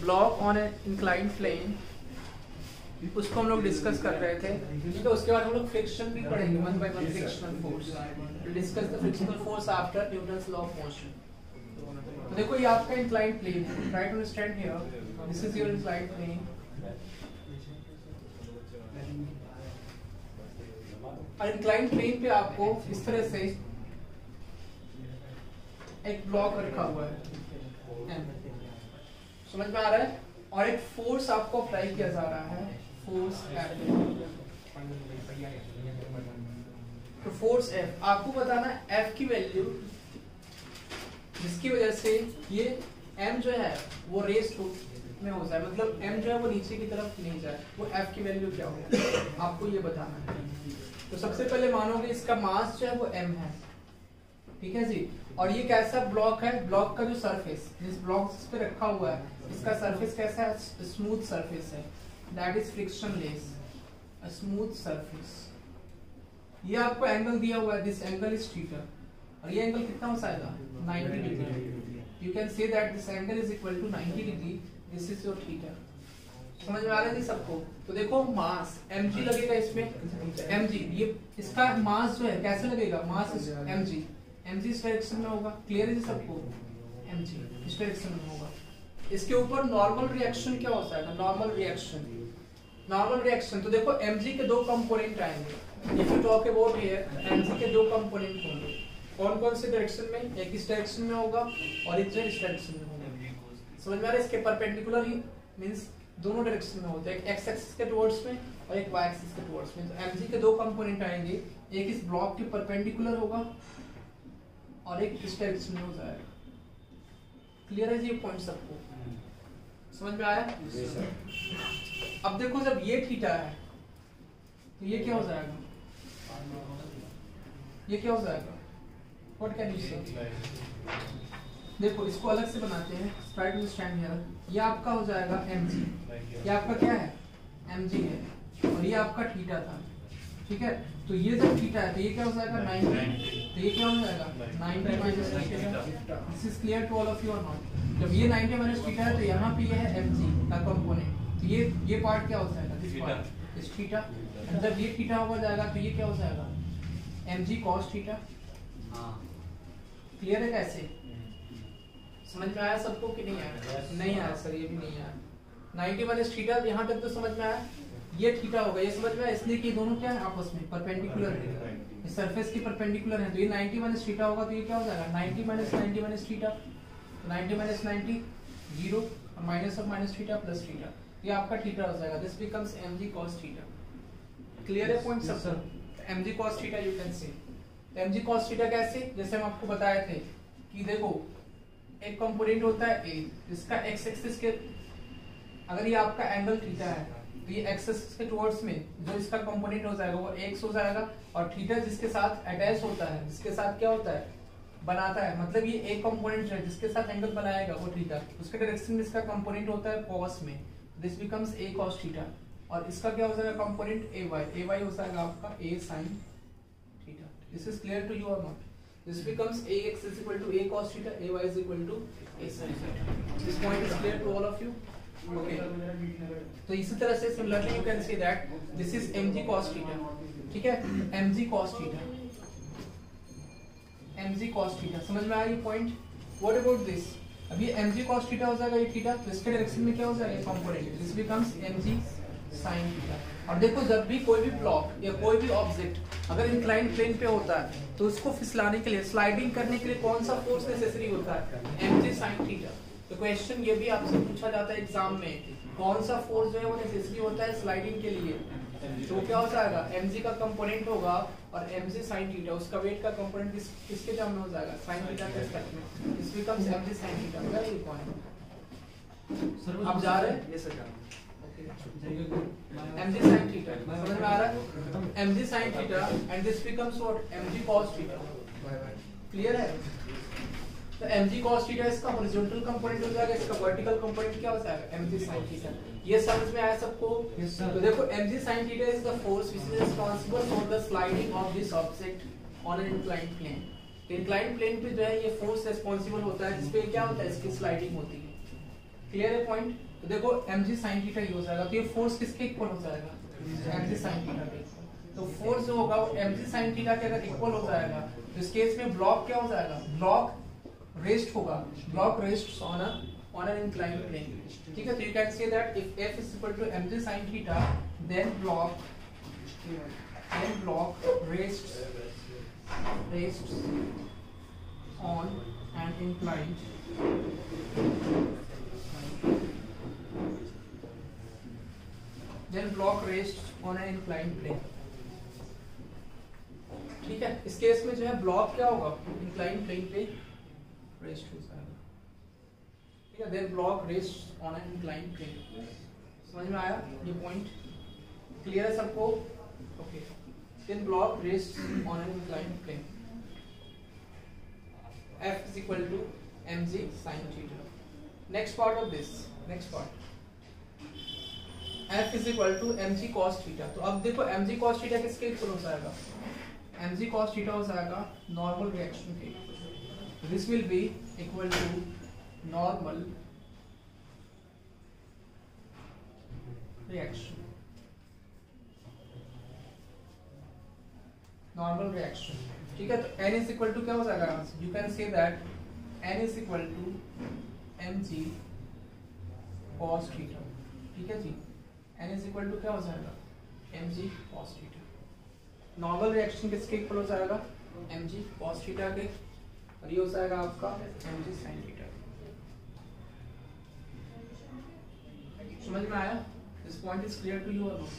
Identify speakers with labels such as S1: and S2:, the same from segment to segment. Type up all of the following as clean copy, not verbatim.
S1: Block on an inclined plane, उसको हम लोग डिस्कस कर रहे थे। ठीक है, उसके बाद हम लोग फ्रिक्शन भी पढ़ेंगे, one by one frictional force. Discuss the frictional force after Newton's law of motion. तो देखो ये आपका इंक्लाइंड प्लेन है, try to understand here, this is your inclined plane. और इंक्लाइंड प्लेन पे आपको इस तरह से एक ब्लॉक रखा हुआ है, समझ में आ रहा है, और एक फोर्स आपको अप्लाई किया जा रहा है, फोर्स F। तो फोर्स F आपको बताना है F की वैल्यू, जिसकी वजह से ये M जो है वो रेस में हो जाए, मतलब M जो है वो नीचे की तरफ नहीं जाए, वो F की वैल्यू क्या होगी आपको ये बताना है। तो सबसे पहले मानोगे इसका मास जो है वो M है, ठीक है जी। और ये कैसा ब्लॉक है, ब्लॉक का जो सरफेस जिस ब्लॉक पे रखा हुआ है इसका सरफेस कैसा है, स्मूथ सरफेस है, that is frictionless, a smooth surface. ये आपको एंगल दिया हुआ है, दिस एंगल इज थीटा, और ये एंगल कितना हो जाएगा 90 degree. You can say that this angle is equal to 90 degree, this is your theta. समझ में आ रहा है जी सबको। तो देखो मास mg लगेगा इसमें, mg ये इसका मास जो है कैसे लगेगा, मास mg, mg इस डायरेक्शन में होगा, क्लियर है जी सबको, mg इस डायरेक्शन में होगा। इसके ऊपर नॉर्मल रिएक्शन क्या होता है, नॉर्मल रिएक्शन, नॉर्मल रिएक्शन। तो देखो mg के दो कंपोनेंट आएंगे, if you talk about here mg के दो कंपोनेंट होंगे, कौन कौन से डायरेक्शन में, एक इस डायरेक्शन में होगा और एक इस डायरेक्शन में होगा। समझ में आ रहा है, इसके परपेंडिकुलर ही मींस दोनों डायरेक्शन में होते हैं, एक एक्स एक्सिस के टुवर्ड्स में और एक वाई एक्सिस के टुवर्ड्स में। तो mg के दो कंपोनेंट आएंगे, एक इस ब्लॉक के परपेंडिकुलर होगा और एक इस डायरेक्शन में हो जाएगा। क्लियर है जी ये पॉइंट सबको, समझ में आया। अब देखो जब ये थीटा है तो ये क्या हो जाएगा, ये क्या हो जाएगा, व्हाट कैन यू से। देखो इसको अलग से बनाते हैं, ट्राई टू अंडरस्टैंड हियर। ये आपका हो जाएगा mg, ये आपका क्या है mg है, और ये आपका थीटा था, ठीक है। तो ये जब थीटा है तो ये क्या हो जाएगा 90, तो ये क्या हो जाएगा 90 minus theta. This is clear to all of you और नॉट। जब ये 90 माइनस थीटा है तो यहाँ पे ये है mg का कंपोनेंट, तो ये पार्ट क्या हो जाएगा, दिस पार्ट इज थीटा। जब ये थीटा हो जाएगा तो ये क्या हो जाएगा mg cos थीटा। क्लियर है कैसे, समझ में आया सबको कि नहीं आया, नहीं आया सर, ये भी नहीं आया। 90 माइनस थीटा यहाँ तक तो समझ में आया, ये थीटा होगा, ये समझ में आया, इसलिए कि दोनों क्या है आपस में परपेंडिकुलर है, इस सरफेस की परपेंडिकुलर है। तो ये 90 माइनस थीटा होगा, तो ये क्या हो जाएगा 90 माइनस थीटा, 90 माइनस 90 0 और minus of minus theta plus theta, ये आपका थीटा हो जाएगा। This becomes mg cos theta. Clear है पॉइंट सब, mg cos theta you can से। mg cos थीटा कैसे, जैसे हम आपको बताए थे कि देखो एक कंपोनेंट होता है a, इसका x एक्सिस के, अगर ये आपका एंगल थीटा है तो ये x एक्सिस के टुवर्ड्स में जो इसका कंपोनेंट हो जाएगा वो x हो जाएगा, और थीटा जिसके साथ अटैच होता है, जिसके साथ क्या होता है बनाता है, मतलब ये एक कंपोनेंट है जिसके साथ एंगल बनाएगा वो थीटा, उसके डायरेक्शन में इसका कंपोनेंट होता है cos में, this becomes a cos theta. और इसका क्या हो जाएगा कंपोनेंट ay हो जाएगा आपका a sin theta. This is clear to you और not. This becomes ax is equal to a cos theta, ay is equal to a sin theta. This point is clear to all of you. Okay. तो इसी तरह से similarly you can say that this is mg cos theta. ठीक है, mg cos theta, mg cos theta, समझ में आया ये point? What about this? अब ये mg cos theta हो जाएगा ये थीटा, तो इसके डायरेक्शन में क्या हो जाएगा component, this becomes mg sin theta। और देखो जब भी कोई भी ब्लॉक या कोई भी ऑब्जेक्ट अगर इंक्लाइंड प्लेन पे होता है तो उसको फिसलाने के लिए, स्लाइडिंग करने के लिए कौन सा फोर्स नेसेसरी होता है, mg sin थीटा। तो क्वेश्चन ये भी आपसे पूछा जाता है एग्जाम में, कौन सा फोर्स जो है वो नेसेसरी होता है स्लाइडिंग के लिए, तो क्या हो जाएगा mg का कंपोनेंट होगा और mg sin थीटा, उसका वेट का कंपोनेंट किसके टर्म में हो जाएगा sin थीटा के रिस्पेक्ट में, this becomes mg sin theta. Very point आप जा रहे हैं, ये सर mg sin theta, समझ में आ रहा है, mg sin theta and this becomes what mg cos theta। Clear है, तो mg cos theta इसका हॉरिजॉन्टल कंपोनेंट हो जाएगा, इसका वर्टिकल कंपोनेंट क्या हो जाएगा mg sin theta। ये समझ में आया सबको। yes, तो देखो mg sin theta is the force which is responsible for the sliding of this object on an inclined plane। inclined plane पे जो है ये फोर्स रिस्पांसिबल होता है जिसपे क्या होता है, इसकी स्लाइडिंग होती है। क्लियर है पॉइंट। तो देखो mg sin थीटा ये हो जाएगा, तो ये फोर्स किसके इक्वल हो जाएगा, mg sin थीटा के। तो फोर्स जो होगा वो mg sin थीटा के अगर इक्वल हो जाएगा तो इस केस में ब्लॉक क्या हो जाएगा, ब्लॉक रेस्ट होगा, block rest on an inclined plane. ठीक है, तो you can say that if f is equal to mg sin theta then block rests on an inclined plane। ठीक है, इस केस में जो है ब्लॉक क्या होगा, इंक्लाइंड प्लेन पे रेस्ट हो जाएगा। ठीक है, then block rest on an inclined plane. समझ में आया ये पॉइंट, क्लियर है सबको? Okay, then block rest on an inclined plane. F is equal to mg sin theta. Next part of this, next part, F is equal to mg cos theta। तो अब देखो mg cos theta किसके equal हो जाएगा, mg cos theta हो जाएगा normal reaction के। This will be equal to normal reaction, normal reaction। ठीक है, तो n is equal to क्या हो जाएगा, you can say that n is equal to mg cos theta। ठीक है जी, n is equal to क्या हो जाएगा, mg cos theta। Normal reaction किसके इक्वल हो जाएगा, mg cos theta के, और ये हो जाएगा आपका mg sin theta। समझ में आया? This point is clear to you और not?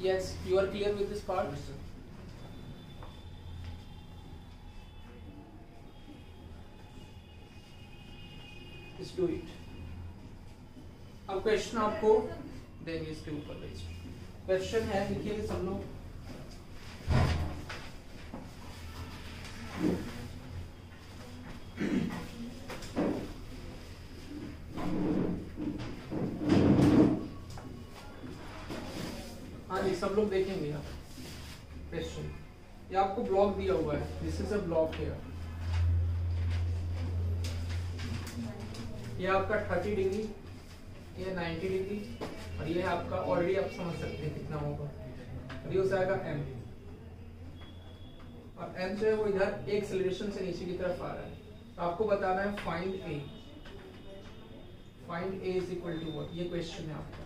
S1: Yes, you are clear with this part? Just do it. अब क्वेश्चन आपको देंगे इसके ऊपर बेस। क्वेश्चन है, लिखिए सब लोग। हाँ जी, सब लोग देखेंगे आप क्वेश्चन। ये आपको ब्लॉक दिया हुआ है, this is a block here. ये आपका 30 डिग्री, ये 90 डिग्री, और ये आपका ऑलरेडी आप समझ सकते हैं कितना होगा, और ये हो जाएगा m। और m जो है वो इधर एक एक्सेलरेशन से नीचे की तरफ आ रहा है। तो आपको बताना है find a। Find a is equal to what, ये क्वेश्चन है आपका।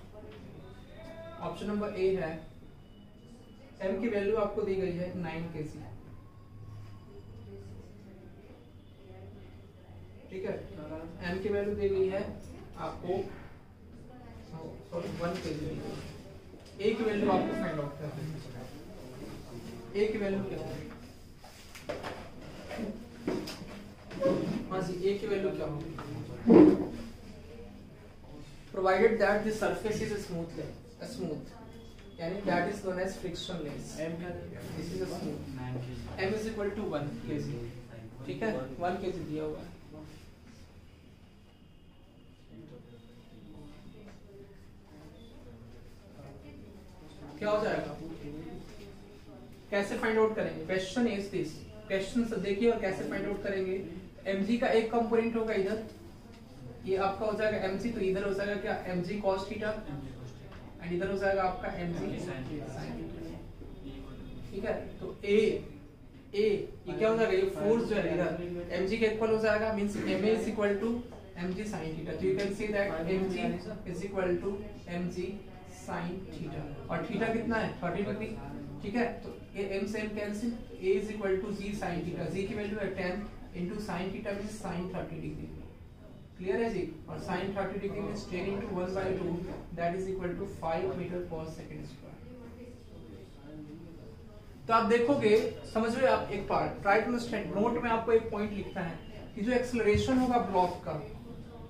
S1: ऑप्शन नंबर ए है, m की वैल्यू आपको दी गई है 9 kg। ठीक है, m की वैल्यू दी गई है आपको सॉरी 1 kg दी गई है। a की वैल्यू आपको फाइंड आउट करनी है। a की वैल्यू क्या होगी, हाँ जी, a की वैल्यू क्या होगी, provided that the surface is smooth, यानी that is known as frictionless। This is a smooth। m is equal to 1 kg। ठीक है, 1 kg दिया हुआ है। क्या हो जाएगा, कैसे फाइंड आउट करेंगे, क्वेश्चन इज दिस। क्वेश्चन से देखिए और कैसे फाइंड आउट करेंगे। mg का एक कंपोनेंट होगा इधर, ये आपका हो जाएगा mg, तो इधर हो जाएगा क्या, mg cos थीटा, एंड इधर हो जाएगा आपका mg sin थीटा। ठीक है, तो a ये क्या हो जाएगा, ये फोर्स जो है इधर mg के इक्वल हो जाएगा, means ma is equal to mg sin theta. तो you can say that mg is equal to mg sin theta, और थीटा कितना है 30 डिग्री। ठीक है, तो ये m से m cancel, a is equal to g sin theta, g की वैल्यू है 10 into sin theta means sin 30 degree. Clear है जी, और sin 30 degree means 10 into 1/2 that is equal to 5 metre पर सेकंड स्क्वायर। तो आप देखोगे, समझ रहे आप एक part, try to understand. Note में आपको एक पॉइंट लिखना है कि जो एक्सेलरेशन होगा ब्लॉक का,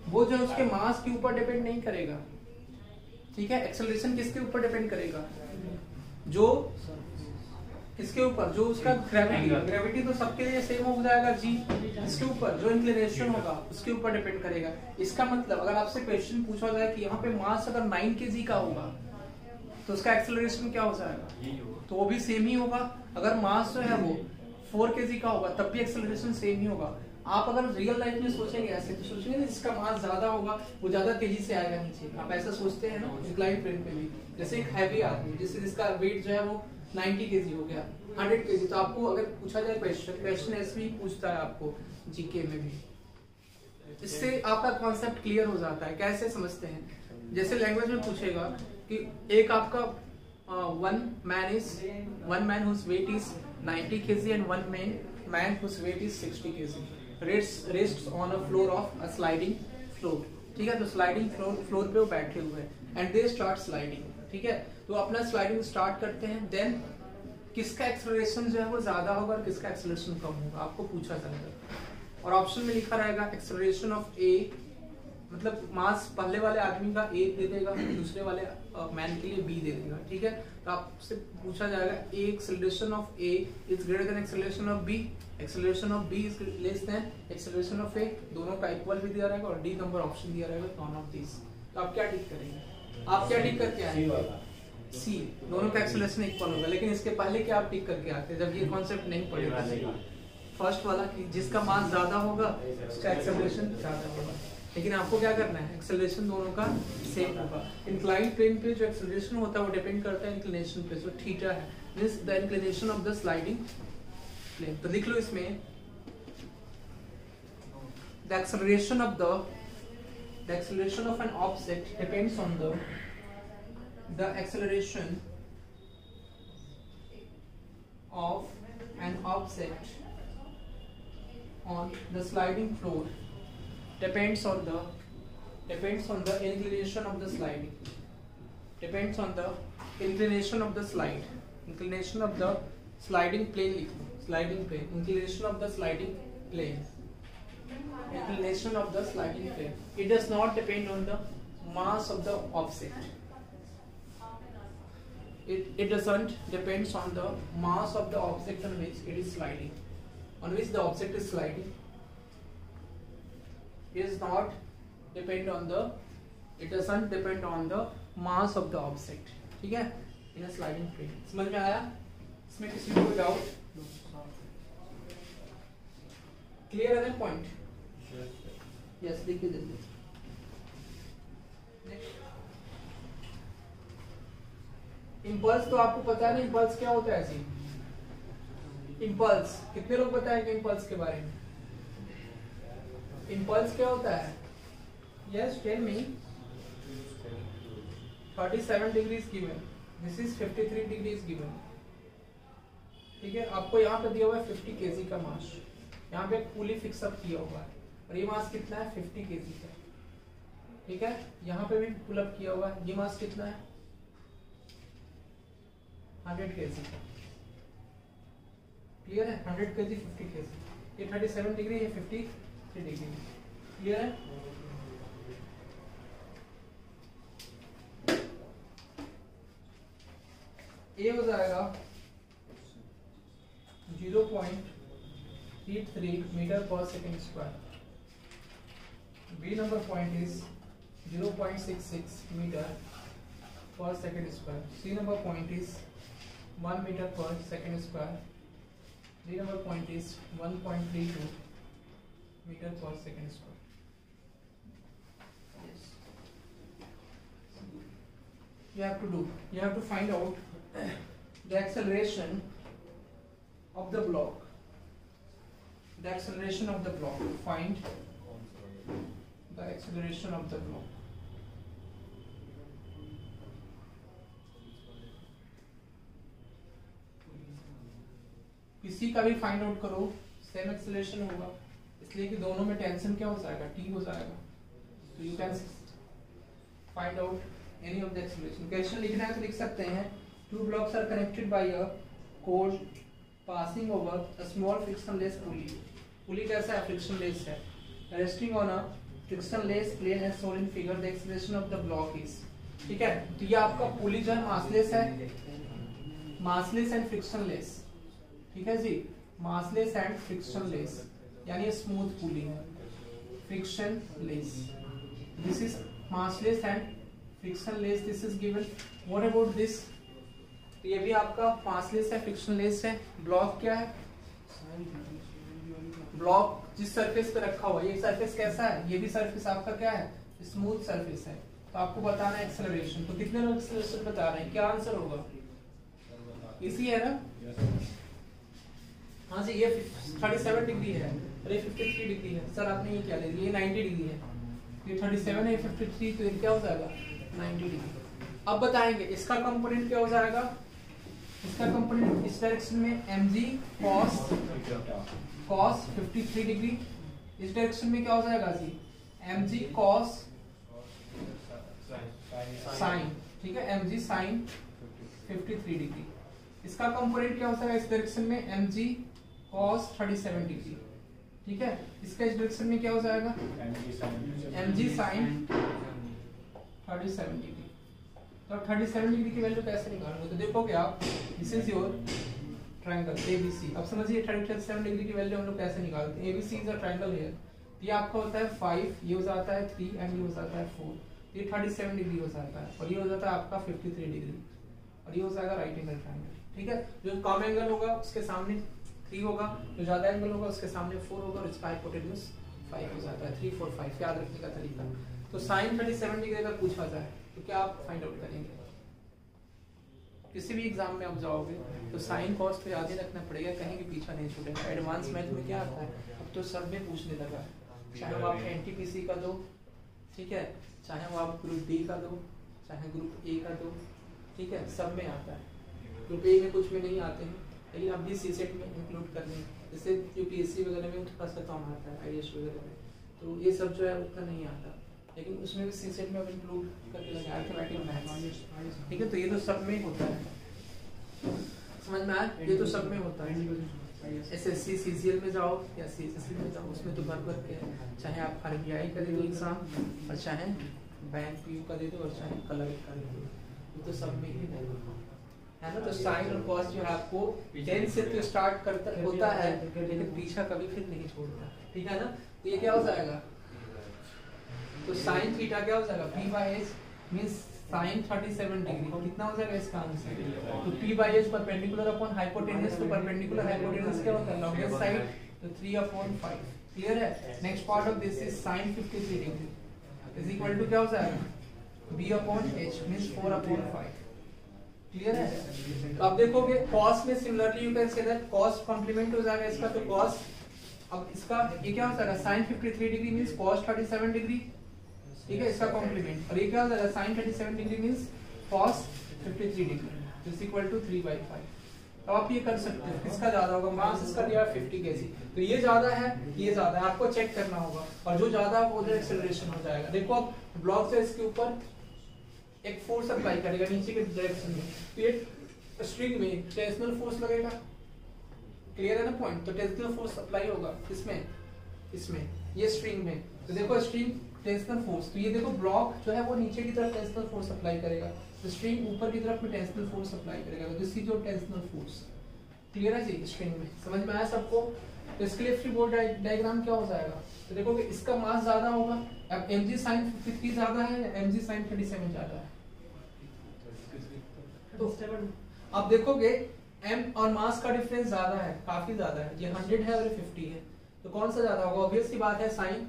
S1: वो जो उसके मास के ऊपर डिपेंड नहीं करेगा। ठीक है, एक्सेलरेशन किसके ऊपर डिपेंड करेगा, जो किसके ऊपर, जो उसका ग्रेविटी तो सबके लिए सेम हो जाएगा जी, इसके ऊपर जो इंक्लिनेशन होगा उसके ऊपर डिपेंड करेगा। इसका मतलब अगर आपसे क्वेश्चन पूछा जाए कि यहाँ पे मास अगर 9 kg का होगा तो उसका एक्सेलरेशन क्या हो जाएगा, तो वो भी सेम ही होगा। अगर मास जो है वो 4 kg का होगा तब भी एक्सेलरेशन सेम ही होगा। आप अगर रियल लाइफ में सोचेंगे ऐसे तो सोचेंगे ना जिसका मास ज्यादा होगा वो ज्यादा तेजी से आएगा नीचे, आप ऐसा सोचते हैं ना इंक्लाइन प्लेन पे भी। जैसे एक हैवी आदमी जिसका वेट जो है वो 90 kg हो गया, 100 kg, तो आपको अगर पूछा जाए क्वेश्चन ऐसे ही पूछता है आपको जीके में भी, इससे आपका कॉन्सेप्ट क्लियर हो जाता है। कैसे समझते हैं, जैसे लैंग्वेज में पूछेगा कि एक आपका one man whose weight is 90 kg and one man whose weight is 60 kg rests on a floor of a sliding floor, ठीक है। तो स्लाइडिंग फ्लोर पे वो बैठे हुए हैं एंड दे स्टार्ट स्लाइडिंग, ठीक है। तो अपना स्लाइडिंग स्टार्ट करते हैं, देन किसका एक्सेलरेशन जो है वो ज्यादा होगा और किसका एक्सेलरेशन कम होगा आपको पूछा जाएगा। और ऑप्शन में लिखा रहेगा एक्सेलरेशन ऑफ ए, मतलब मास पहले वाले आदमी का ए दे देगा, दूसरे वाले मैन के लिए बी दे देगा, ठीक है। तो आपसे पूछा जाएगा A acceleration of A is greater than acceleration of B, acceleration of B is less than acceleration of A, दोनों का इक्वल भी दिया रहेगा और डी नंबर ऑप्शन दिया रहेगा नॉन ऑफ दिस। तो आप क्या टिक करेंगे, आप क्या टिक करके आएंगे, सी, दोनों का एक्सेलरेशन इक्वल होगा। लेकिन इसके पहले क्या आप टिक करके आते हैं जब ये कॉन्सेप्ट नहीं पढ़ेगा, फर्स्ट वाला कि जिसका मास ज्यादा होगा उसका एक्सेलरेशन ज्यादा होगा। लेकिन आपको क्या करना है, एक्सेलरेशन दोनों का सेम होगा। इंक्लाइन प्लेन पे जो एक्सेलरेशन होता है वो डिपेंड करता है इंक्लिनेशन पे, जो थीटा है, this the inclination of the sliding plane. तो लिख लो इसमें the acceleration of an object depends on the acceleration of an object on the sliding floor depends on the inclination of the sliding, depends on the inclination of the sliding plane, sliding plane, inclination of the sliding plane, inclination of the sliding plane. It does not depend on the mass of the object. It doesn't depends on the mass of the object on which it is sliding. On which the object is sliding is not depend on the, it doesn't depend on the mass of the object, ठीक है, in a sliding plane। समझ में आया, इसमें किसी को कोई doubt, clear है ना पॉइंट? यस, देखिए जल्दी। इम्पल्स तो आपको पता है ना, इम्पल्स क्या होता है ऐसी, इम्पल्स कितने लोग बताएंगे इम्पल्स के बारे में, इम्पल्स क्या होता है? Yes, tell me. 37 degrees given, this is 53 degrees given, ठीक है। आपको यहाँ पे दिया हुआ है 50 kg का मास, यहाँ पे पुली फिक्स अप किया हुआ है और ये मास कितना है 50 kg का, ठीक है। यहाँ पे भी पुल अप किया हुआ है, ये मास कितना है 100 kg का, क्लियर है। 100 kg 50 kg, ये 37 डिग्री, ये 53 डिग्री, क्लियर है। ए हो जाएगा 0.33 metre per second square, B number point is 0.66 metre per second square, C number point is 1 metre per second square, D number point is 1.32 meter per second square. Yes. You have to find out the acceleration of the block. The acceleration of the block. Find the acceleration of the block. किसी का भी find out करो, same acceleration होगा, इसलिए कि दोनों में tension क्या हो जाएगा, T हो जाएगा। तो you can find out any of the acceleration. Question लिखना है तो लिख सकते हैं, two blocks are connected by a cord passing over a small frictionless pulley. Pulley कैसा है, फ्रिक्शनलेस है, resting on a frictionless plane as shown in figure, the acceleration of the block is, ठीक है। तो ये आपका पुली जो है मासलेस है, मासलेस एंड फ्रिक्शनलेस, ठीक है जी, मासलेस एंड फ्रिक्शनलेस, यानी स्मूथ पुली है, frictionless, this is massless and frictionless, this is given. What about this, ये भी आपका मासलेस है, फ्रिक्शनलेस है। ब्लॉक क्या है, ब्लॉक जिस सरफेस पे रखा हुआ है, ये सरफेस कैसा है, ये भी सरफेस आपका क्या है, स्मूथ सरफेस है। तो आपको बताना है एक्सेलरेशन, तो कितने लोग एक्सेलरेशन बता रहे हैं, क्या आंसर होगा, इसी है ना। हाँ जी, ये 37 डिग्री है और ये 53 डिग्री है। सर आपने ये क्या ले लिया, ये 90 डिग्री है, ये 37 है, 53, तो ये क्या हो जाएगा 90 डिग्री। अब बताएंगे इसका कंपोनेंट क्या हो जाएगा, इसका कंपोनेंट इस डायरेक्शन में mg cos 53 डिग्री, इस डायरेक्शन में क्या हो जाएगा जी mg cos sin, ठीक है, mg sin 53 डिग्री। इसका कंपोनेंट क्या हो जाएगा इस डायरेक्शन में mg cos 37 डिग्री, ठीक है। इसका इस डायरेक्शन में क्या हो जाएगा mg sin 37 डिग्री। तो 37 डिग्री की वैल्यू कैसे निकालोगे, तो देखोगे आप, this is your triangle ABC। अब समझिए 37 डिग्री की वैल्यू हम लोग कैसे निकालते हैं। ABC is a triangle here, ये आपका होता है 5, ये हो जाता है 3 एंड ये हो जाता है 4, ये 37 डिग्री हो जाता है, और ये हो जाता है आपका 53 डिग्री, और ये हो जाएगा राइट एंगल ट्रायंगल, ठीक है। जो कम एंगल होगा उसके सामने 3 होगा, जो ज्यादा एंगल होगा उसके सामने 4 होगा, और इसका हाइपोटेन्यूज 5 हो जाता है, 3 4 5 याद रखने का तरीका। तो sin 37 डिग्री अगर पूछा जाए तो क्या आप फाइंड आउट करेंगे, किसी भी एग्जाम में आप जाओगे तो साइन कॉस तो याद ही रखना पड़ेगा, कहीं भी पीछा नहीं छूटेगा। एडवांस मैथ में क्या आता है, अब तो सब में पूछने लगा है, चाहे वो आप एनटीपीसी का दो, ठीक है, चाहे वो आप ग्रुप डी का दो, चाहे ग्रुप ए का दो, ठीक है, सब में आता है। ग्रुप ए में कुछ में नहीं आते हैं, लेकिन अब भी सीसेट में इंक्लूड कर लें, जैसे यूपीएससी वगैरह में थोड़ा सा कम आता है, आईएएस वगैरह में, तो ये सब जो है उतना नहीं आता, लेकिन उसमें भी सीसेट में अब इंक्लूड करके लगे अर्थमेटिक मैथ्स, ठीक है। तो ये तो सब में होता है, समझ में आया, ये तो सब में होता है। एसएससी सीजीएल में जाओ या सीएसएससी में जाओ, उसमें तो भर भर के, चाहे आप आरबीआई का दे दो एग्जाम, और चाहे बैंक पीयू का दे दो, और चाहे कलर का दे दो, ये तो सब में ही है ना। तो साइन और कॉस जो है आपको 10 से तो स्टार्ट करता होता है, लेकिन पीछा कभी फिर नहीं छोड़ता, ठीक है ना। तो ये क्या हो जाएगा, तो साइन थीटा क्या हो जाएगा, p by h means sin 37 degree, कितना हो जाएगा इसका आंसर। तो p by h perpendicular upon hypotenuse, तो परपेंडिकुलर हाइपोटेन्यूज क्या होता है, लॉन्गेस्ट साइड, तो 3/5, क्लियर है। Next part of this is sin 53 degree is equal to क्या हो जाएगा b upon h means 4/5, clear है। तो अब देखोगे cos में similarly you can say that cos complement हो जाएगा इसका, तो cos, अब इसका ये क्या हो जाएगा sin 53 degree means cos 37 degree, ठीक है, इसका कॉम्प्लीमेंट, और ये क्या हो जाएगा sin 37 degree means cos 53 degree is equal to 3/5। अब आप ये कर सकते हो, किसका ज्यादा होगा, मास इसका दिया 50 kg, तो ये ज्यादा है, ये ज्यादा है, आपको चेक करना होगा, और जो ज्यादा है वो उधर एक्सेलरेशन हो जाएगा। देखो अब ब्लॉक से इसके ऊपर एक फोर्स अप्लाई करेगा नीचे के डायरेक्शन में, तो ये स्ट्रिंग में टेंशनल फोर्स लगेगा, क्लियर है ना पॉइंट। तो टेंशनल फोर्स अप्लाई होगा इसमें ये स्ट्रिंग में, तो देखो स्ट्रिंग टेंशनल फोर्स, तो ये देखो ब्लॉक जो है वो नीचे की तरफ टेंशनल फोर्स अप्लाई करेगा, तो स्ट्रिंग ऊपर की तरफ में टेंशनल फोर्स अप्लाई करेगा, तो this is your tensional force, clear है जी। स्ट्रिंग में समझ में आया सबको। तो इसके लिए फ्री बॉडी डायग्राम क्या हो जाएगा, तो देखो कि इसका मास ज्यादा होगा, अब mg sin 53 ज्यादा है या mg sin 37 ज्यादा है, तो अब देखोगे m और मास का डिफरेंस ज्यादा है, काफी ज्यादा है, ये 100 है और 50 है, तो कौन सा ज्यादा होगा, ऑब्वियस सी बात है sin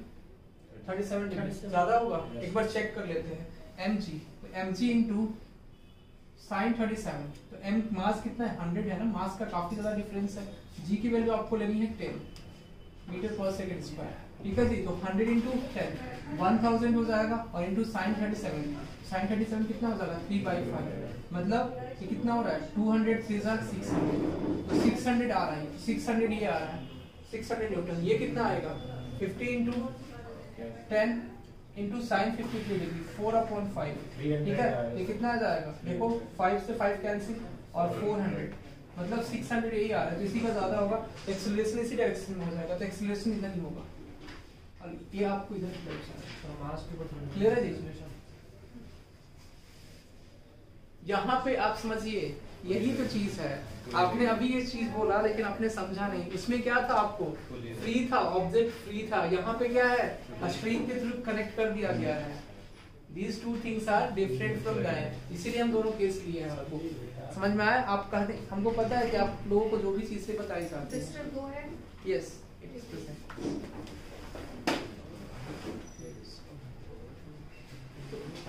S1: 37 डिग्री ज्यादा होगा। एक बार चेक कर लेते हैं mg, तो mg into sin 37, तो m मास कितना है 100 है ना, मास का काफी ज्यादा डिफरेंस है, g की वैल्यू आपको लेनी है 10 मीटर पर सेकंड स्क्वायर, ठीक है जी। तो 100 into 10 1000 हो जाएगा, और into sin 37 कितना हो जाएगा 3/5, मतलब ये कितना हो रहा है 200 3 600, तो 600 आ रहा है, 600 ये आ रहा है 600 न्यूटन, ये कितना आएगा 50 into 10 into sin 53 डिग्री 4/5, ठीक है, ये कितना आ जाएगा, देखो 5 से 5 कैंसिल, और 400 मतलब 600 यही आ रहा है, तो इसी का ज्यादा होगा, एक्सेलरेशन इसी डायरेक्शन में हो जाएगा, तो एक्सेलरेशन इधर ही होगा, और ये आपको इधर क्लियर है जी। यहाँ पे आप समझिए यही तो चीज है, आपने अभी ये चीज बोला लेकिन आपने समझा नहीं, इसमें क्या था, आपको फ्री था, ऑब्जेक्ट फ्री था, यहाँ पे क्या है स्ट्रिंग के थ्रू कनेक्ट कर दिया गया है, These two things are different from that. इसीलिए हम दोनों केस लिए हैं आपको। समझ में आया? आप कहते हमको पता है कि आप लोगों को जो भी चीज़ से बताई जाती है। Yes, it is present.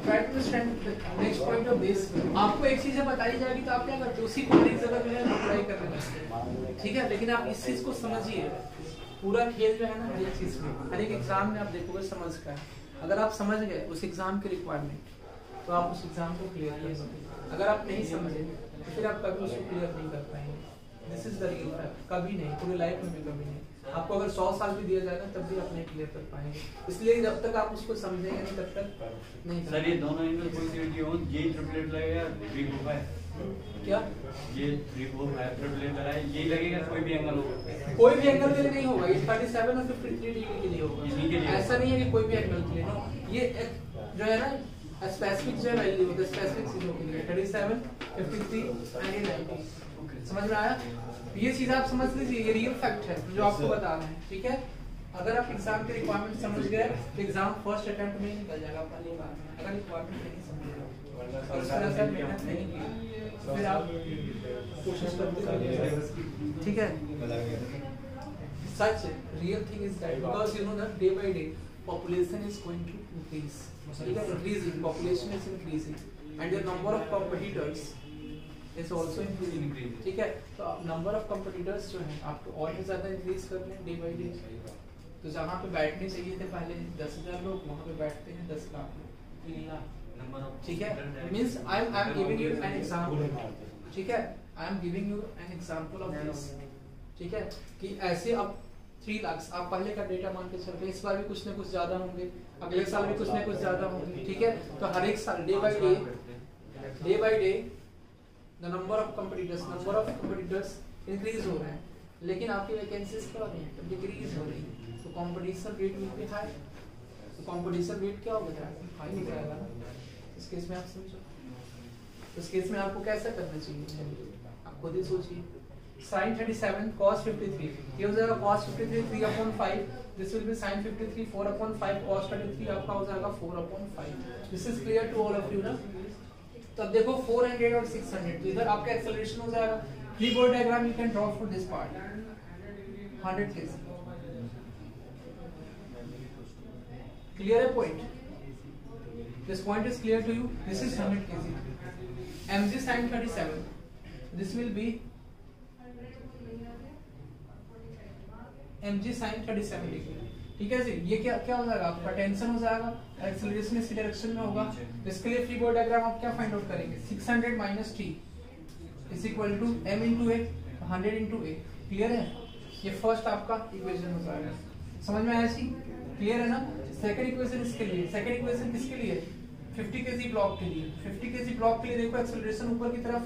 S1: Try to understand the next point of this. आपको एक चीज़ बताई जाएगी तो आप क्या करते हो? उसी को एक जगह जो है अप्लाई करने लगते हैं। ठीक है, लेकिन आप इस चीज़ को समझिए। पूरा खेल जो है ना हर एक चीज़ में, हर एक एग्जाम में आप देखोगे समझ का है। अगर आप समझ गए उस एग्जाम के रिक्वायरमेंट तो आप उस एग्जाम को क्लियर कर सकते हैं। अगर आप नहीं समझे तो फिर आप कभी उसको क्लियर नहीं कर पाएंगे। This is the real fact. कभी नहीं, पूरी लाइफ में भी कभी नहीं। आपको अगर 100 साल भी दिया जाएगा तब भी आप नहीं क्लियर कर पाएंगे। इसलिए जब तक आप उसको समझेंगे नहीं तब तक नहीं।
S2: सर ये दोनों एंगल पॉजिटिविटी हो, ये ट्रिपलेट लगेगा 345
S1: क्या
S2: ये 345 ट्रिपलेट लगाए यही लगेगा, कोई भी एंगल हो,
S1: कोई भी एंगल के लिए नहीं होगा। ये 37 और 53 डिग्री के लिए होगा। ऐसा नहीं है कि कोई भी एंगल के लिए। ये जो है ना स्पेसिफिक जो वैल्यू होता है, स्पेसिफिक चीजों के लिए 37, 53 एंड 90। समझ में आया? ये चीज आप समझ लीजिए, ये रियल फैक्ट है जो आपको बता रहे हैं। ठीक है, अगर आप एग्जाम के रिक्वायरमेंट समझ गए तो एग्जाम फर्स्ट अटेम्प्ट में ही निकल जाएगा पहली बार में। अगर रिक्वायरमेंट नहीं समझे और उस तरह से मेहनत नहीं की तो फिर आप कोशिश करते रहिए। ठीक है, such real thing is that because you know that day by day population is going to increase. ठीक है, increasing population is increasing and the number of competitors is also increasing. ठीक है, तो number of competitors जो है आपको और भी ज्यादा increase करने हैं day by day। तो जहाँ पे बैठने चाहिए थे पहले 10,000 लोग, वहाँ पे बैठते हैं 10 लाख लोग। ठीक है, means I am giving you an example. ठीक है, I am giving you an example of this. ठीक है, कि ऐसे अब 3 लाख आप पहले का डेटा मान के चलते हैं। इस बार भी कुछ ना कुछ ज्यादा होंगे, अगले साल भी कुछ ना कुछ ज्यादा होंगे। ठीक है, तो हर एक साल day by day the number of competitors increase हो रहे हैं, लेकिन आपकी वैकेंसीज क्या हो रही हैं? डिक्रीज हो रही है। तो competition rate will be high. तो कंपटीशन रेट क्या होगा? हाई हो जाएगा ना। इस केस में आप समझो, इस केस में आपको कैसा करना चाहिए आप खुद ही सोचिए। sin 37 cos 53 ये हो जाएगा cos 53 3/5, this will be sin 53 4/5, cos 33 आपका हो जाएगा 4/5। this is clear to all of you ना? तब देखो 400 और 600 तो इधर आपका एक्सेलरेशन हो जाएगा। Free body diagram you can draw for this part 100 kg। Clear है point? This point is clear to you? This is 100 kg mg sin 37 this will be mg sin 37 degree. ठीक है जी, ये क्या क्या हो जाएगा? आपका टेंशन हो जाएगा, एक्सेलरेशन इस डायरेक्शन में होगा। तो इसके लिए फ्री बॉडी डायग्राम आप क्या फाइंड आउट करेंगे? 600 minus t is equal to m into a 100 into a. Clear है? ये फर्स्ट आपका इक्वेशन हो जाएगा। समझ में आया जी? क्लियर है ना? सेकंड इक्वेशन इसके लिए, सेकंड इक्वेशन किसके लिए? 50 kg ब्लॉक के लिए। 50 kg ब्लॉक के लिए देखो एक्सेलरेशन ऊपर की तरफ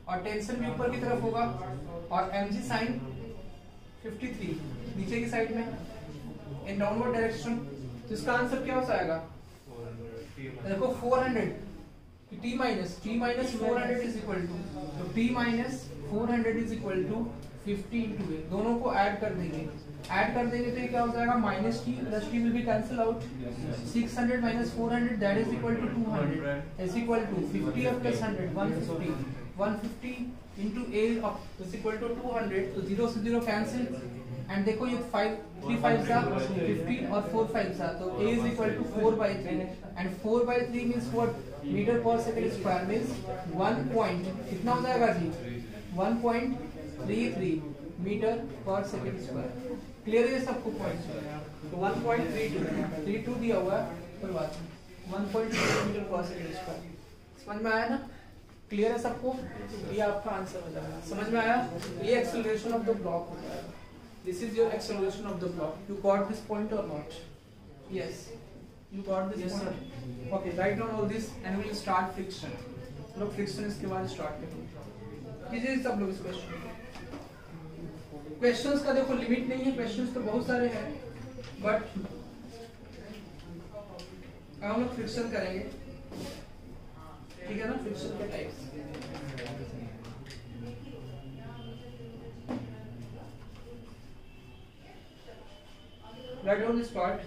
S1: और टेंशन भी ऊपर की तरफ होगा और mg sin 53 नीचे की साइड में इन डाउनवर्ड डायरेक्शन। तो इसका आंसर क्या हो जाएगा? देखो 400 t minus 400 is equal to, तो t minus 400 is equal to 50 into a. दोनों को ऐड कर देंगे, तो ये क्या हो जाएगा? Minus T plus T will be cancel out. 600 minus 400 that is equal to 200 is equal to 50 और प्लस 100 150 into a is equal to 200, तो 0 से 0 कैंसिल एंड देखो ये 3 5 सा 50 और 4 5 सा, तो a is equal to 4/3 and 4/3 means what? Metre पर सेकंड स्क्वायर मींस 1 पॉइंट कितना हो जाएगा जी? 1.33 मीटर पर सेकंड स्क्वायर। क्लियर है सबको पॉइंट? तो 1.32 दिया हुआ है, कोई बात नहीं, 1.32 मीटर पर सेकंड स्क्वायर। समझ में आया ना? क्लियर है सबको? ये आपका आंसर हो जाएगा। समझ में आया? ये एक्सेलरेशन ऑफ द ब्लॉक हो जाएगा। This is your acceleration of the block. You got this point और not? Yes, you got this point. Okay, write down all this and we will start friction. लोग friction इसके बाद start करेंगे। कीजिए सब लोग इस क्वेश्चन। क्वेश्चंस का देखो लिमिट नहीं है, क्वेश्चंस तो बहुत सारे हैं, बट हम लोग फ्रिक्शन करेंगे। ठीक है ना? फ्रिक्शन के types write down this part.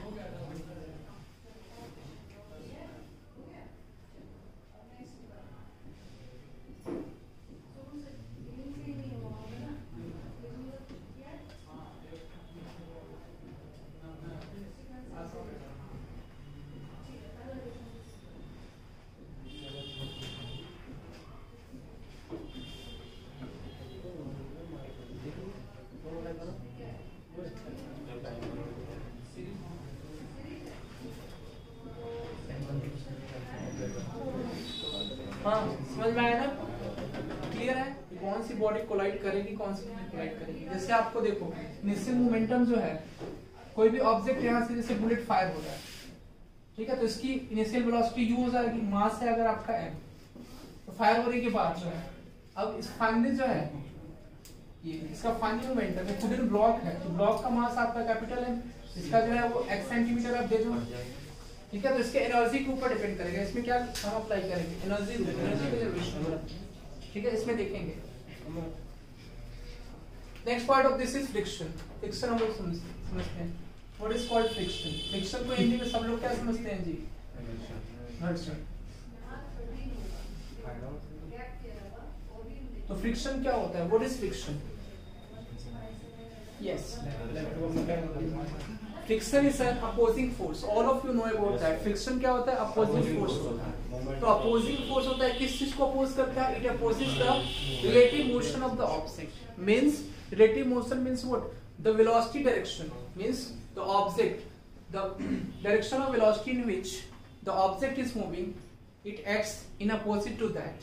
S1: हाँ समझ में आया ना, क्लियर है, कौन सी बॉडी कोलाइड करेगी कौन सी नहीं कोलाइड करेगी। जैसे आपको देखो इनिशियल मोमेंटम जो है, कोई भी ऑब्जेक्ट यहाँ से जैसे बुलेट फायर हो रहा है, ठीक है, तो इसकी इनिशियल वेलोसिटी u हो जाएगी, मास है अगर आपका m, तो फायर होने के बाद जो है, अब इस फाइनल जो है ये इसका फाइनल मोमेंटम है, खुद ब्लॉक है, तो ब्लॉक का मास आपका कैपिटल है, इसका जो है वो x सेंटीमीटर आप दे दो, ठीक है, तो इसके एनर्जी के ऊपर डिपेंड करेगा, इसमें क्या हम अप्लाई करेंगे, एनर्जी कंजर्वेशन, ठीक है, इसमें देखेंगे। Next part of this is friction. Friction हम लोग समझते हैं, what is called friction. Friction को हिंदी में सब लोग क्या समझते हैं जी, घर्षण। तो फ्रिक्शन क्या होता है, what is friction? Yes, friction is an opposing force, all of you know about that. Friction क्या होता है, अपोजिंग फोर्स होता है। तो अपोजिंग फोर्स होता है, किस चीज को अपोज करता है, it opposes the relative motion of the object. Means relative motion means what, the velocity direction, means the object, the direction of velocity in which the object is moving, it acts in opposite to that,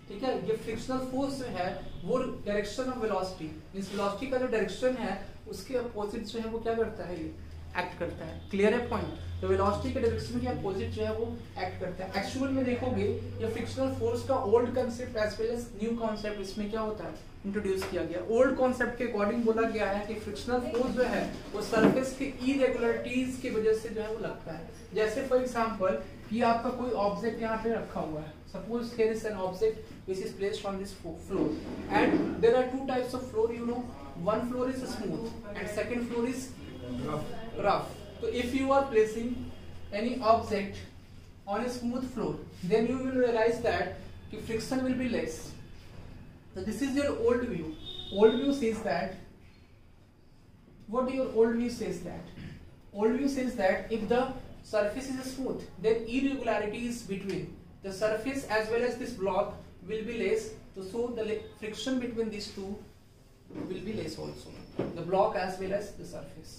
S1: ठीक है। ये frictional force जो है वो direction of velocity, means velocity का जो direction है उसके अपोजिट जो है वो क्या करता है, ये एक्ट करता है। क्लियर है पॉइंट? तो वेलोसिटी के डायरेक्शन के अपोजिट जो है वो एक्ट करता है। एक्चुअल में देखोगे ये फ्रिक्शनल फोर्स का old concept as well as new concept इसमें क्या होता है, इंट्रोड्यूस किया गया। ओल्ड कांसेप्ट के अकॉर्डिंग बोला गया है कि फ्रिक्शनल फोर्स जो है वो सरफेस के इरेगुलरिटीज की वजह से जो है वो लगता है। जैसे फॉर एग्जांपल कि आपका कोई ऑब्जेक्ट यहाँ पे रखा हुआ है, suppose here is an object which is placed on this floor, and there are two types of floor, you know, one floor is smooth and second floor is rough. So if you are placing any object on a smooth floor, then you will realize that the friction will be less. So this is your old view. Old view says that, what your old view says that? Old view says that if the surface is smooth, then irregularities between the surface as well as this block will be less, so the friction between these two will be less also, the block as well as the surface.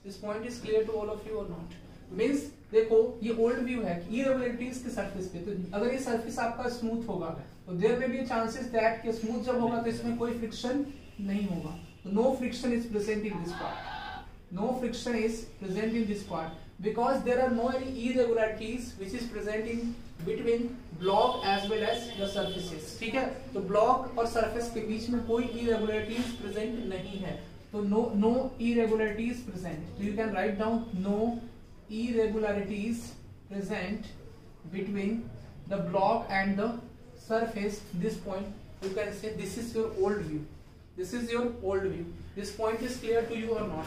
S1: This point is clear to all of you or not? Means देखो ये old view है कि irregularities के surface पे, तो अगर ये surface आपका smooth होगा तो there may be chances that कि smooth जब होगा तो इसमें कोई friction नहीं होगा, तो no friction is present in this part, no friction is present in this part because there are no any irregularities which is present in between block as well as the surfaces, ठीक है। तो block और surface के बीच में कोई irregularities present नहीं है, तो no irregularities present, so you can write down no irregularities present between the block and the surface. This point you can say this is your old view, this is your old view. This point is clear to you or not?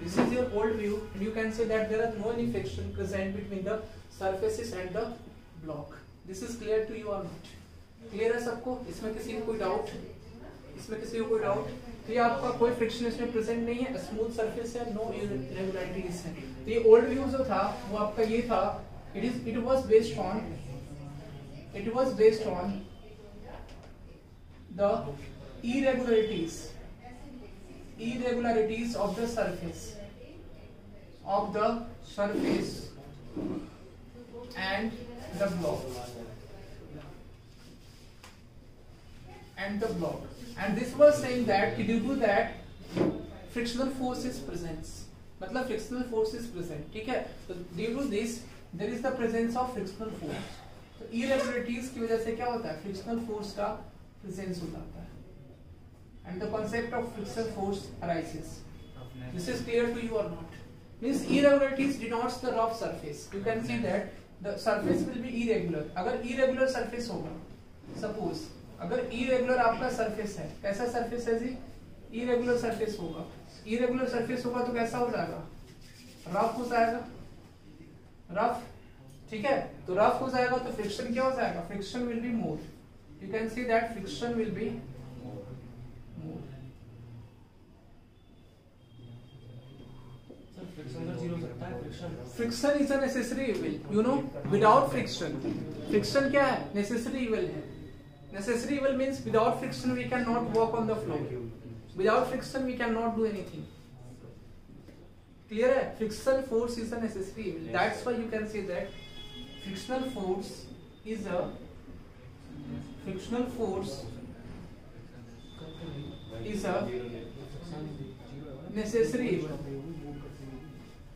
S1: This is your old view and you can say that there are no any friction present between the surfaces and the block. This is clear to you or not? Clear है सबको? इसमें किसी को कोई doubt? इसमें किसी को कोई डाउट? तो ये आपका कोई फ्रिक्शन इसमें प्रेजेंट नहीं है, स्मूथ सरफेस है, नो इरेगुलरिटीज है। तो ये ओल्ड व्यू जो था वो आपका ये था, it was based on the irregularities of the surface and the block, and this was saying that due to that frictional force is present, मतलब frictional force is present, ठीक है। तो due to this there is the presence of frictional force, तो irregularities की वजह से क्या होता है, frictional force का presence हो जाता है, and the concept of frictional force arises. This is clear to you or not? Means irregularities denotes the rough surface. You can see that the surface will be irregular. अगर irregular surface होगा, suppose अगर irregular आपका surface है, कैसा surface है जी? irregular surface होगा, irregular surface होगा तो कैसा हो जाएगा, rough हो जाएगा, rough, ठीक है। तो rough हो जाएगा तो friction क्या हो जाएगा, friction will be more. You can see that friction will be more. Friction is a necessary evil, you know. Without friction क्या है, necessary evil है। Necessary evil means without friction we cannot walk on the floor, without friction we cannot do anything. Clear है? Friction force is a necessary evil. That's why you can say that frictional force is a frictional force is a necessary evil.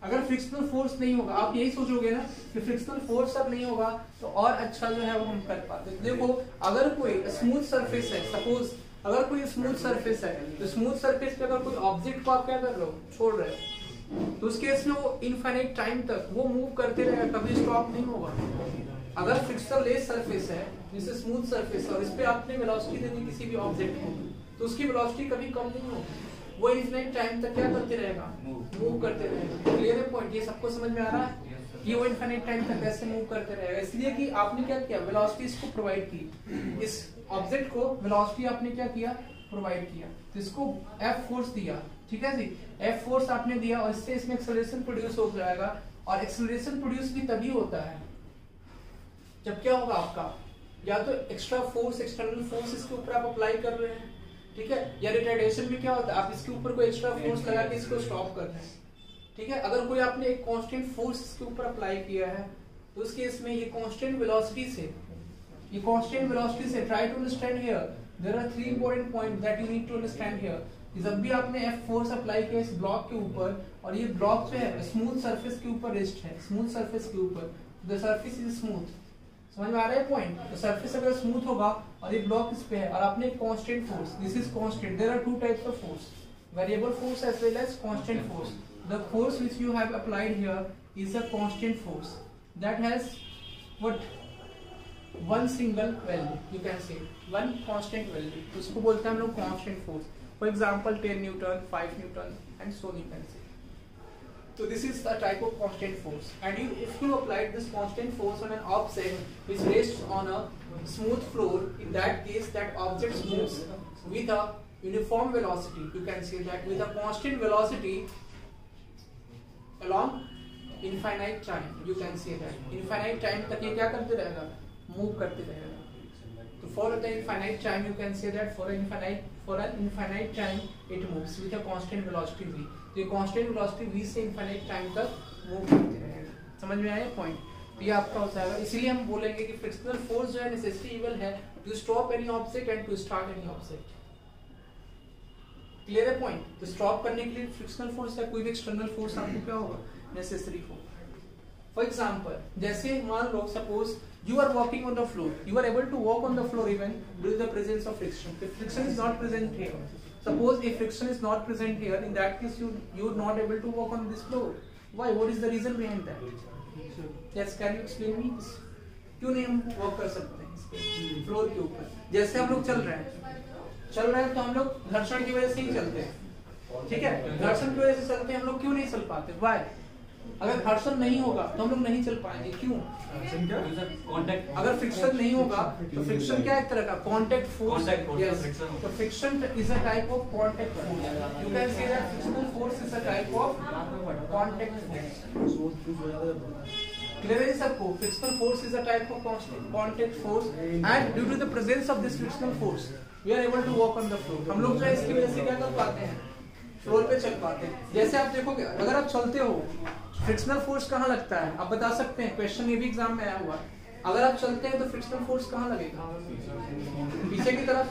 S1: अगर frictional force नहीं होगा, आप यही सोचोगे ना कि frictional force अब नहीं होगा तो और अच्छा जो है वो हम कर पाते। देखो अगर कोई स्मूथ सरफेस है, सपोज अगर कोई स्मूथ सरफेस है तो स्मूथ सरफेस पे अगर कोई ऑब्जेक्ट को आप क्या कर रहे हो, छोड़ रहे हो, तो उस केस में वो इनफाइनाइट टाइम तक वो मूव करते रहेगा, कभी स्टॉप नहीं होगा। अगर फ्रिक्शनल लेस सरफेस है जैसे स्मूथ सरफेस है और इस पे आपने वेलोसिटी देनी किसी भी ऑब्जेक्ट को, तो उसकी वेलोसिटी कभी कम नहीं होगी, वो इनफाइनाइट टाइम तक क्या करते रहेगा, मूव करते रहेगा। क्लियर है पॉइंट? ये सबको समझ में आ रहा है कि वो इनफाइनाइट टाइम तक कैसे मूव करते रहेगा? इसलिए कि आपने क्या किया, वेलोसिटी इसको प्रोवाइड की, इस ऑब्जेक्ट को वेलोसिटी आपने क्या किया, प्रोवाइड किया, तो इसको F फोर्स दिया, ठीक है जी, F फोर्स आपने दिया और इससे इसमें एक्सेलरेशन प्रोड्यूस हो जाएगा। और एक्सेलरेशन प्रोड्यूस भी तभी होता है जब क्या होगा आपका, या तो एक्स्ट्रा फोर्स, एक्सटर्नल फोर्स इसके ऊपर आप अप्लाई कर रहे हैं, ठीक है, या रिटार्डेशन में क्या होता है, आप इसके ऊपर कोई एक्स्ट्रा फोर्स लगा के इसको स्टॉप कर रहे हैं, ठीक है। अगर कोई आपने एक कांस्टेंट फोर्स इसके ऊपर अप्लाई किया है तो उस केस में ये कांस्टेंट वेलोसिटी से, ये कांस्टेंट वेलोसिटी से try to understand here there are 3 important point that you need to understand here. जब भी आपने F फोर्स अप्लाई किया इस ब्लॉक के ऊपर और ये ब्लॉक जो है स्मूथ सरफेस के ऊपर रेस्ट है, स्मूथ सरफेस के ऊपर, द सरफेस इज स्मूथ, समझ में आ रहा है पॉइंट? तो सरफेस अगर स्मूथ होगा और ये ब्लॉक इस पे है और आपने एक constant force, this is constant, there are two types of force, variable force as well as constant force. The force which you have applied here is a constant force that has what, one single value, you can say one constant value, तो उसको बोलते हैं हम लोग constant force. For example 10 newton, 5 newton and so you can say. So this is a type of constant force, and if you applied this constant force on an object which rests on a smooth floor, in that case that object moves with a uniform velocity, you can say that with a constant velocity along infinite time, you can say that infinite time तक ये क्या करते रहेगा, move करते रहेगा। तो for the infinite time you can say that for an infinite time it moves with a constant velocity v। तो ये कांस्टेंट वेलोसिटी v से इनफाइनाइट टाइम तक मूव करते रहेगा। समझ में आया पॉइंट? तो ये आपका हो जाएगा। इसीलिए हम बोलेंगे कि फ्रिक्शनल फोर्स जो है नेसेसरी इवल है to stop any object and to start any object. Clear है पॉइंट? तो स्टॉप करने के लिए फ्रिक्शनल फोर्स या कोई भी एक्सटर्नल फोर्स आपको क्या होगा, नेसेसरी होगा। फॉर एग्जांपल जैसे मान लो suppose you are walking on the floor, you are able to walk on the floor even with the presence of friction. If friction is not present here, suppose if friction is not present here, in that case you are not able to walk on this floor. Why? What is the reason behind that? Yes, can you explain me this? क्यों नहीं हम walk कर सकते हैं इस पे floor के ऊपर? जैसे हम लोग चल रहे हैं तो हम लोग घर्षण की वजह से ही चलते हैं, ठीक है, घर्षण की वजह से चलते हैं, हम लोग क्यों नहीं चल पाते? Why? अगर घर्षण नहीं होगा तो हम लोग नहीं चल पाएंगे। क्यों? अगर फ्रिक्शन नहीं होगा तो फ्रिक्शन क्या एक तरह का कांटेक्ट फोर्स। यस, तो friction is a type of contact force. You can say that frictional force is a type of contact force. Clear है सबको? Frictional force is a type of contact force and due to the presence of this frictional force we are able to walk on the floor. हम लोग जो है इसकी वजह से क्या कर पाते हैं, फ्लोर पे चल पाते हैं। जैसे आप देखोगे अगर आप चलते हो फ्रिक्शनल फोर्स कहाँ लगता है, आप बता सकते हैं? क्वेश्चन ये भी एग्जाम में आया हुआ है। अगर आप चलते हैं तो फ्रिक्शनल फोर्स कहाँ लगेगा, पीछे की तरफ।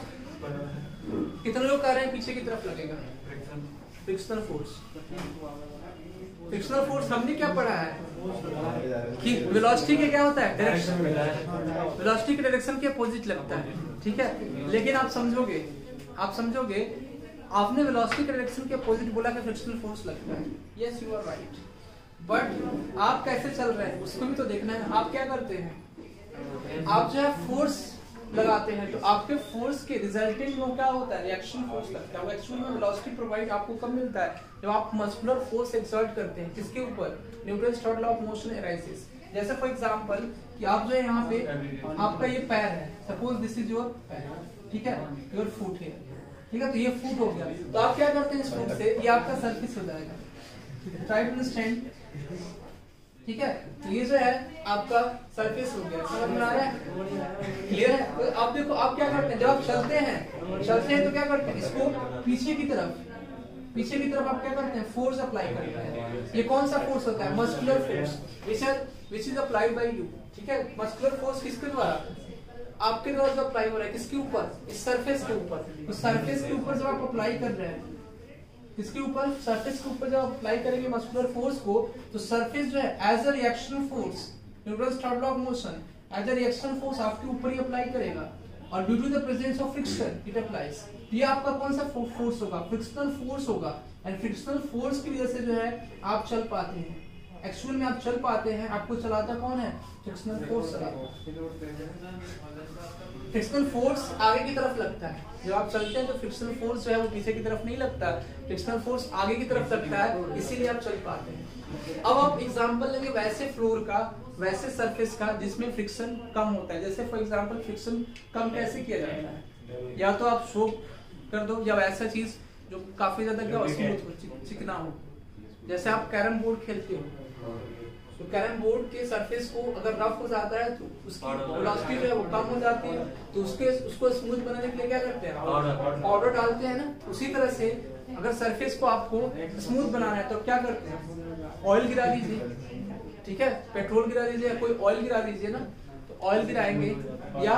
S1: कितने लोग कह रहे हैं पीछे की तरफ लगेगा फ्रिक्शनल फोर्स? फ्रिक्शनल फोर्स हमने क्या पढ़ा है कि वेलोसिटी के क्या होता है, डायरेक्शन, वेलोसिटी के डायरेक्शन के अपोजिट लगता है, ठीक है। लेकिन आप समझोगे आपने वेलोसिटी के डायरेक्शन के अपोजिट बोला कि फ्रिक्शनल फोर्स लगता है। Yes you are right, but आप कैसे चल रहे हैं उसको भी तो देखना है। आप क्या करते हैं, आप जो है फोर्स लगाते हैं, तो आपके फोर्स के रिजल्टेंट में क्या होता है, रिएक्शन फोर्स लगता है। वो एक्चुअली में वेलोसिटी प्रोवाइड आपको कब मिलता है, जब आप मस्कुलर फोर्स एक्सर्ट करते हैं। किसके ऊपर? Newton's third law of motion arises. जैसे फॉर एग्जांपल कि आप जो है यहाँ पे आपका ये पैर है, सपोज दिस इज योर पैर, ठीक है, योर फुट है, ठीक है, तो ये फुट हो गया। तो आप क्या करते हैं इस फुट से, ये आपका सरफेस हो जाएगा। ट्राई टू अंडरस्टैंड, ठीक है। तो ये जो है आपका सरफेस हो गया। समझ में आ रहा है? क्लियर है? तो आप देखो आप क्या करते हैं, जब आप चलते हैं तो क्या करते हैं, इसको पीछे की तरफ आप क्या करते हैं, फोर्स अप्लाई करते हैं। ये कौन सा फोर्स होता है, muscular force which is applied by you, ठीक है। मस्कुलर फोर्स किसके द्वारा, आपके द्वारा जो अप्लाई हो रहा है किसके ऊपर, इस सरफेस के ऊपर, तो सरफेस के ऊपर जब आप अप्लाई कर रहे हैं, किसके ऊपर, सरफेस के ऊपर जब अप्लाई करेंगे मस्कुलर फोर्स को, तो सरफेस जो है as a reaction force, Newton's third law of motion, as a reaction force आपके ऊपर ही अप्लाई करेगा, और due to the presence of friction it applies. ये आपका कौन सा फोर्स होगा, फ्रिक्शनल फोर्स होगा, एंड फ्रिक्शनल फोर्स की वजह से जो है आप चल पाते हैं, एक्चुअल में आप चल पाते हैं, आपको चलाता कौन है, फ्रिक्शनल फोर्स चलाता है। फ्रिक्शनल फोर्स आगे की तरफ लगता है, जब आप चलते हैं तो फ्रिक्शनल फोर्स जो है वो पीछे की तरफ नहीं लगता, फ्रिक्शनल फोर्स आगे की तरफ लगता है, इसीलिए आप चल पाते हैं। अब आप एग्जांपल लेंगे वैसे फ्लोर का, वैसे सरफेस का जिसमें फ्रिक्शन कम होता है। जैसे फॉर एग्जांपल फ्रिक्शन कम कैसे किया जाता है, या तो आप शो कर दो, या ऐसा चीज जो काफी ज्यादा स्मूथ हो, चिकना हो, जैसे आप कैरम बोर्ड खेलते हो, तो कैरम बोर्ड के सरफेस को अगर रफ हो जाता है तो उसकी वेलोसिटी जो है वो कम हो जाती है, तो उसको स्मूथ बनाने के लिए क्या करते हैं, पाउडर डालते हैं ना। उसी तरह से अगर सरफेस को आपको स्मूथ बनाना है तो क्या करते हैं, ऑयल गिरा दीजिए, ठीक है, पेट्रोल गिरा दीजिए, कोई ऑयल गिरा दीजिए ना, तो ऑयल गिराएंगे, या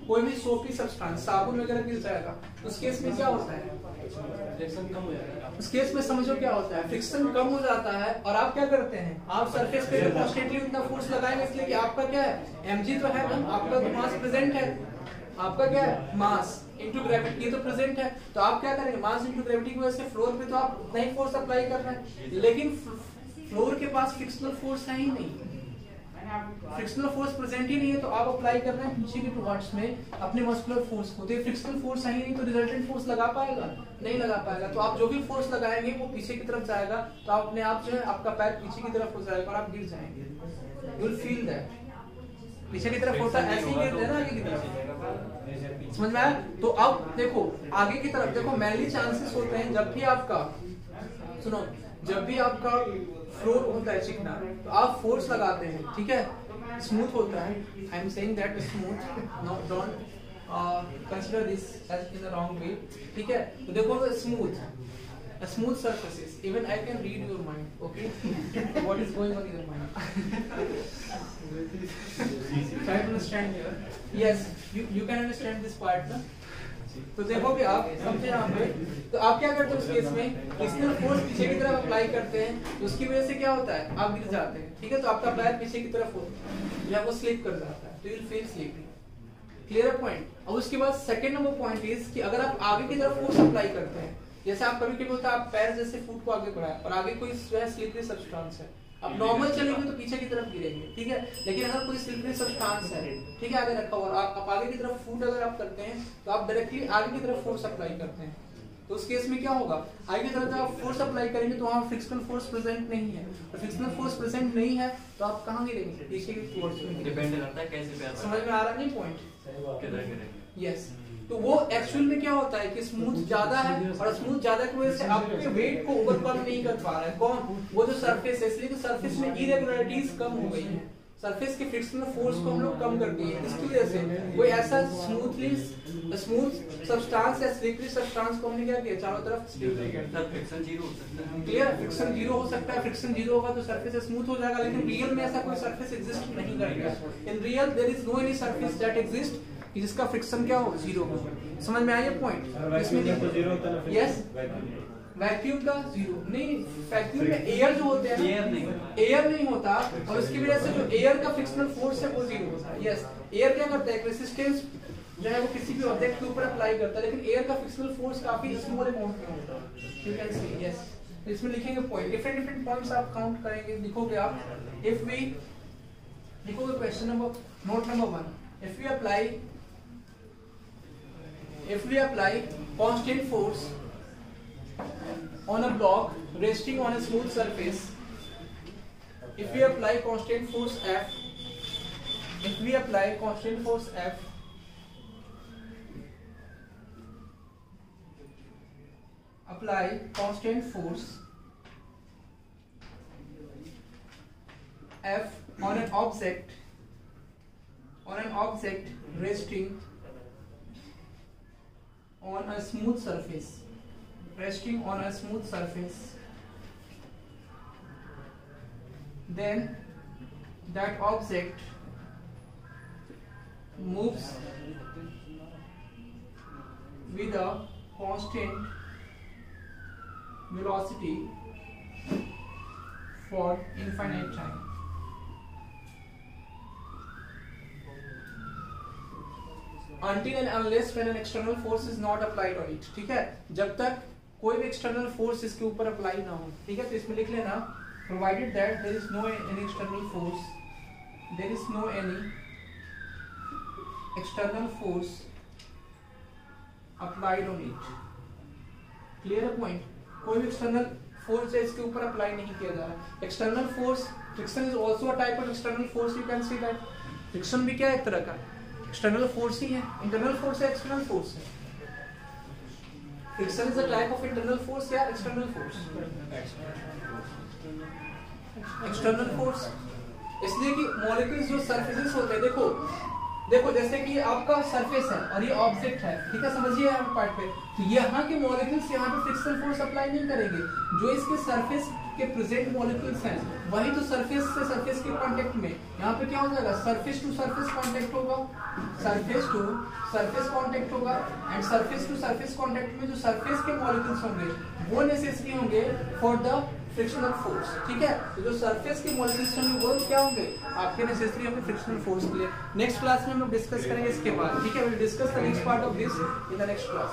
S1: कोई भी सोपी सब्सटेंस, साबुन वगैरह गिर जाएगा, उस केस में क्या होता है, उस केस में समझो क्या होता है, फ्रिक्शन कम हो जाता है, और आप क्या करते हैं, आप सरफेस पे कॉन्स्टेंटली उतना फोर्स लगाएंगे, इसलिए कि आपका क्या है, mg तो है ना, आपका तो मास प्रेजेंट है, आपका क्या है, मास इनटू ग्रेविटी, ये तो प्रेजेंट है, तो आप क्या करेंगे, मास इनटू ग्रेविटी की वजह से फ्लोर पे तो आप उतना ही फोर्स अप्लाई कर रहे हैं, लेकिन फ्लोर के पास फ्रिक्शनल फोर्स है ही नहीं, फ्रिक्शनल फोर्स प्रेजेंट ही नहीं है, तो आप अप्लाई कर रहे हैं पीछे के टुवर्ड्स में अपने मस्कुलर फोर्स को, तो ये फ्रिक्शनल फोर्स है ही नहीं, तो रिजल्टेंट फोर्स लगा पाएगा, नहीं लगा पाएगा, तो आप जो भी फोर्स लगाएंगे वो पीछे की तरफ जाएगा, तो आप अपने आप जो है आपका पैर पीछे की तरफ हो जाएगा और आप गिर जाएंगे, यू विल फील दैट, पीछे की तरफ होता है, ऐसे ही गिरते हैं ना आगे की तरफ, समझ में आया। तो अब देखो आगे की तरफ देखो, मेनली चांसेस होते हैं जब भी आपका, सुनो, जब भी आपका फ्लोर होता है चिकना, तो आप फोर्स लगाते हैं, ठीक है, स्मूथ होता है, I am saying that smooth, no don't consider this as in the wrong way, ठीक है, तो देखो smooth surfaces, even I can read your mind, okay, what is going on in your mind, try to understand here, yes, you can understand this part ना, तो देखोगे आप समझे यहाँ पे, तो आप क्या करते हो उस केस में, फ्रिक्शनल फोर्स पीछे की तरफ अप्लाई करते हैं, तो उसकी वजह से क्या होता है, आप गिर जाते हैं, ठीक है, तो आपका पैर पीछे की तरफ हो या वो स्लिप कर जाता है, तो you will feel sleepy, clear point. अब उसके बाद सेकंड नंबर पॉइंट इज कि अगर आप आगे की तरफ फोर्स अप्लाई करते हैं, जैसे आप कभी कभी होता है आप पैर जैसे फुट को आगे बढ़ाएं और आगे कोई स्लिपरी सब्सटेंस है, आप नॉर्मल चलेंगे तो पीछे की तरफ गिरेंगे, ठीक है, लेकिन अगर कोई स्लिपरी सब्सटेंस है, ठीक है, आगे रखा हुआ, आप आगे की तरफ फुट अगर आप करते हैं तो आप डायरेक्टली आगे की तरफ फोर्स अप्लाई करते हैं, तो उस केस में क्या होगा, आगे की तरफ जब आप फोर्स अप्लाई करेंगे तो वहां फ्रिक्शनल फोर्स प्रेजेंट नहीं है, और फ्रिक्शनल फोर्स प्रेजेंट नहीं है तो आप कहां गिरेंगे, पीछे की फोर्स में,
S2: डिपेंड करता है कैसे पैर,
S1: समझ में आ रहा नहीं पॉइंट,
S2: किधर गिरेंगे,
S1: यस। तो वो एक्चुअल में क्या होता है कि स्मूथ ज्यादा है, और स्मूथ ज्यादा की वजह से आपके वेट को ओवरकम नहीं कर पा रहा है, कौन, वो जो सरफेस है, इसलिए सरफेस में इरेगुलरिटीज कम हो गई है, सरफेस के फ्रिक्शनल फोर्स को हम लोग कम कर दिए, इसकी वजह से कोई ऐसा स्मूथ सब्सटेंस या स्लिपरी सब्सटेंस को हमने क्या किया, चारों तरफ
S2: फ्रिक्शन जीरो हो सकता है,
S1: क्लियर, फ्रिक्शन जीरो हो सकता है, फ्रिक्शन जीरो होगा तो सरफेस स्मूथ हो जाएगा, लेकिन रियल में ऐसा कोई सरफेस एग्जिस्ट नहीं करेगा, in real there is no any surface that exist जिसका फ्रिक्शन क्या हो, जीरो हो, समझ में आया पॉइंट, इसमें जीरो होता है, यस, वैक्यूम का जीरो नहीं, वैक्यूम में एयर जो होते हैं, एयर नहीं होता, और उसकी वजह से जो एयर का फ्रिक्शनल फोर्स है वो जीरो होता है, यस, एयर क्या करता है, रेजिस्टेंस जो है वो किसी भी ऑब्जेक्ट के ऊपर अप्लाई करता है, लेकिन एयर का फ्रिक्शनल फोर्स काफी स्मॉल अमाउंट में होता है, यू कैन सी, यस, इसमें लिखेंगे पॉइंट, डिफरेंट पॉइंट्स आप काउंट करेंगे, लिखोगे आप, इफ वी लिखोगे question number, note number 1, if we apply constant force on a block resting on a smooth surface, if we apply constant force F, if we apply constant force F, apply constant force F on an object resting on a smooth surface, resting on a smooth surface, then that object moves with a constant velocity for infinite time. Until and unless when an external force is not applied on it. ठीक है, जब तक कोई भी external force इसके ऊपर apply ना हो. ठीक है, तो इसमें लिख लेना provided that there is no any external force, there is no any external force applied on it. Clear a point? कोई भी external force है इसके ऊपर अप्लाई नहीं किया जा रहा. External force, friction is also a type of external force. You can see that friction भी क्या है, एक तरह का एक्सटर्नल फोर्स ही है. इंटरनल फोर्स है, एक्सटर्नल फोर्स है. Friction is a type of internal force या एक्सटर्नल फोर्स. एक्सटर्नल फोर्स इसलिए कि मॉलिक्यूल्स जो सरफेसेस होते हैं, देखो जैसे कि आपका सरफेस है और ये ऑब्जेक्ट है. ठीक है, समझिए यहाँ पार्ट पे. तो यहाँ के मॉलिक्यूल्स यहाँ पे फ्रिक्शनल फोर्स अप्लाई नहीं करेंगे. जो इसके सरफेस के प्रेजेंट मॉलिक्यूल्स हैं वही तो सरफेस से सरफेस के कांटेक्ट में यहाँ पे क्या हो जाएगा, सरफेस टू सरफेस कांटेक्ट होगा. सरफेस टू सरफेस कांटेक्ट होगा. And surface to surface contact में जो सरफेस के मॉलिक्यूल्स होंगे वो नेसेसरी होंगे फॉर द फ्रिक्शनल फोर्स. ठीक है, तो जो सरफेस के मॉलिक्यूल्स होंगे वो क्या होंगे, आपके नेसेसरी होंगे फ्रिक्शनल फोर्स के लिए. नेक्स्ट क्लास में हम लोग डिस्कस करेंगे इसके बाद. ठीक है, we will discuss the next part of this in the next class.